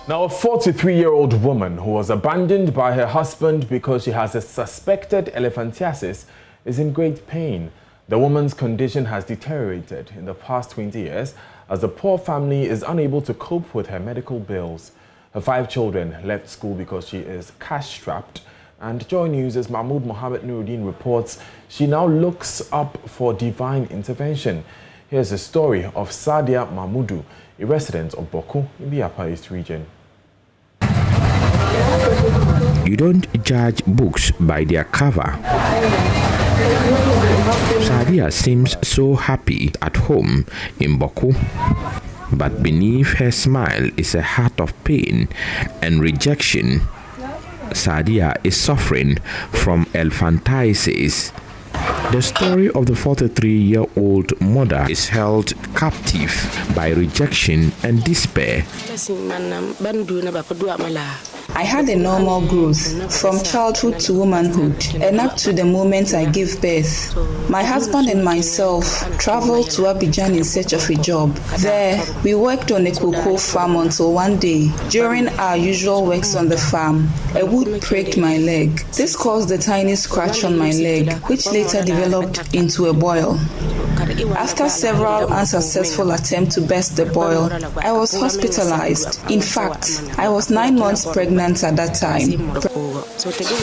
Now, a 43-year-old woman who was abandoned by her husband because she has a suspected elephantiasis is in great pain. The woman's condition has deteriorated in the past 20 years as the poor family is unable to cope with her medical bills. Her 5 children left school because she is cash-strapped. And Joy News' Mahmoud Mohammed Nuruddin reports she now looks up for divine intervention. Here's the story of Sadia Mahmoudou, a resident of Boku in the Upper East region. You don't judge books by their cover. Sadia seems so happy at home in Boku, but beneath her smile is a heart of pain and rejection. Sadia is suffering from elephantiasis. The story of the 43-year-old mother is held captive by rejection and despair. I had a normal growth from childhood to womanhood and up to the moment I gave birth. My husband and myself traveled to Abidjan in search of a job. There, we worked on a cocoa farm until one day, during our usual works on the farm, a wood pricked my leg. This caused a tiny scratch on my leg, which later developed into a boil. After several unsuccessful attempts to burst the boil, I was hospitalized. In fact, I was 9 months pregnant at that time.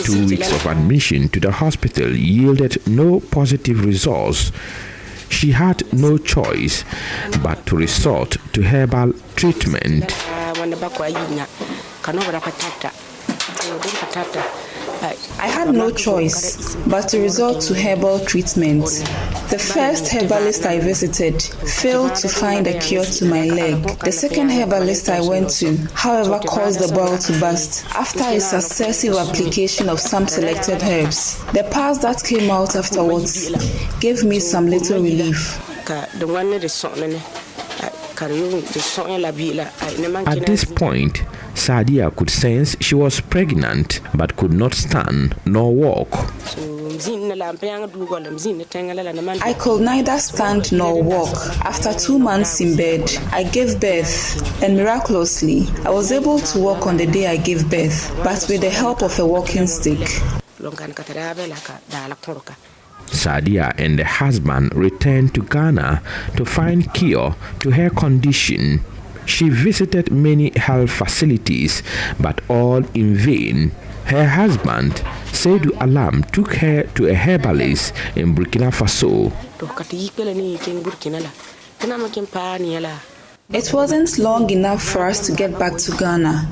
2 weeks of admission to the hospital yielded no positive results. She had no choice but to resort to herbal treatment. I had no choice but to resort to herbal treatment. The first herbalist I visited failed to find a cure to my leg. The second herbalist I went to, however, caused the boil to burst after a successive application of some selected herbs. The pus that came out afterwards gave me some little relief. At this point, Sadia could sense she was pregnant but could not stand nor walk. I could neither stand nor walk. After 2 months in bed, I gave birth, and miraculously, I was able to walk on the day I gave birth, but with the help of a walking stick. Sadia and the husband returned to Ghana to find cure to her condition. She visited many health facilities, but all in vain. Her husband, Seydou Alam, took her to a herbalist in Burkina Faso. It wasn't long enough for us to get back to Ghana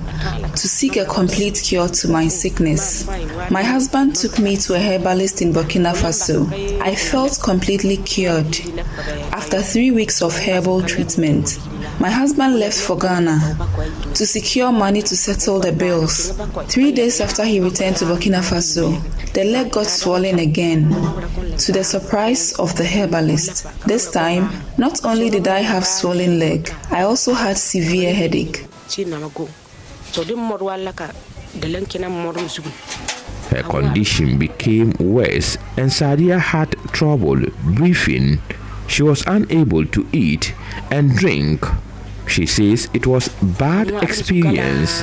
to seek a complete cure to my sickness. My husband took me to a herbalist in Burkina Faso. I felt completely cured. After 3 weeks of herbal treatment, my husband left for Ghana to secure money to settle the bills. 3 days after he returned to Burkina Faso, the leg got swollen again, to the surprise of the herbalist. This time, not only did I have swollen leg, I also had severe headache. Her condition became worse and Sadia had trouble breathing. She was unable to eat and drink. She says it was a bad experience.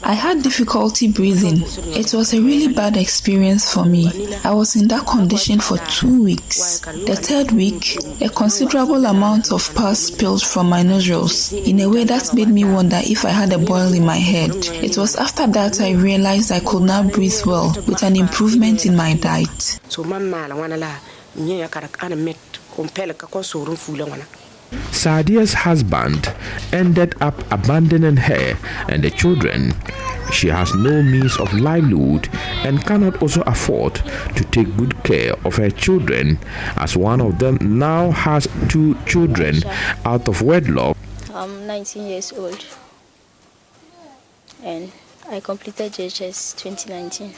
I had difficulty breathing. It was a really bad experience for me. I was in that condition for 2 weeks. The 3rd week, a considerable amount of pus spilled from my nostrils in a way that made me wonder if I had a boil in my head. It was after that I realized I could now breathe well with an improvement in my diet. Sadia's husband ended up abandoning her and the children. She has no means of livelihood and cannot also afford to take good care of her children, as one of them now has 2 children out of wedlock. I'm 19 years old and I completed JHS 2019.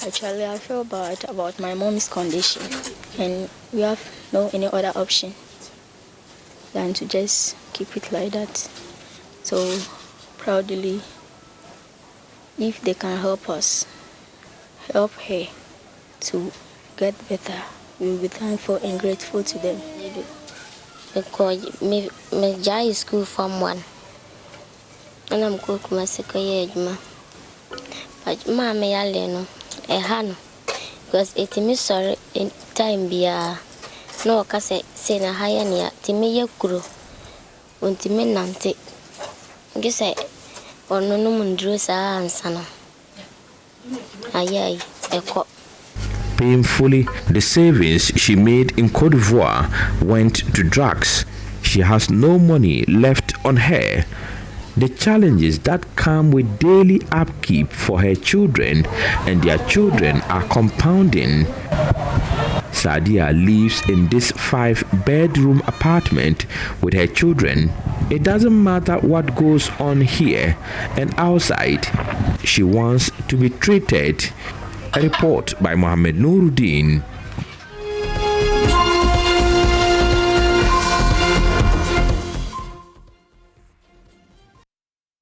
Actually, I feel bad about my mom's condition, and we have no any other option than to just keep it like that. So proudly, if they can help us, help her to get better, we will be thankful and grateful to them. because me jai school from 1. And I'm cook my second ma. But mamma yaleno, a hano. Because it is sorry in time be no case say na higher near Timmy Yakuro. Untimate Nante. Guess I or no mundress and sana. Aye, a cop. Painfully, the savings she made in Cote d'Ivoire went to drugs. She has no money left on her. The challenges that come with daily upkeep for her children and their children are compounding. Sadia lives in this 5-bedroom apartment with her children. It doesn't matter what goes on here and outside. She wants to be treated. A report by Mohammed Nuruddin.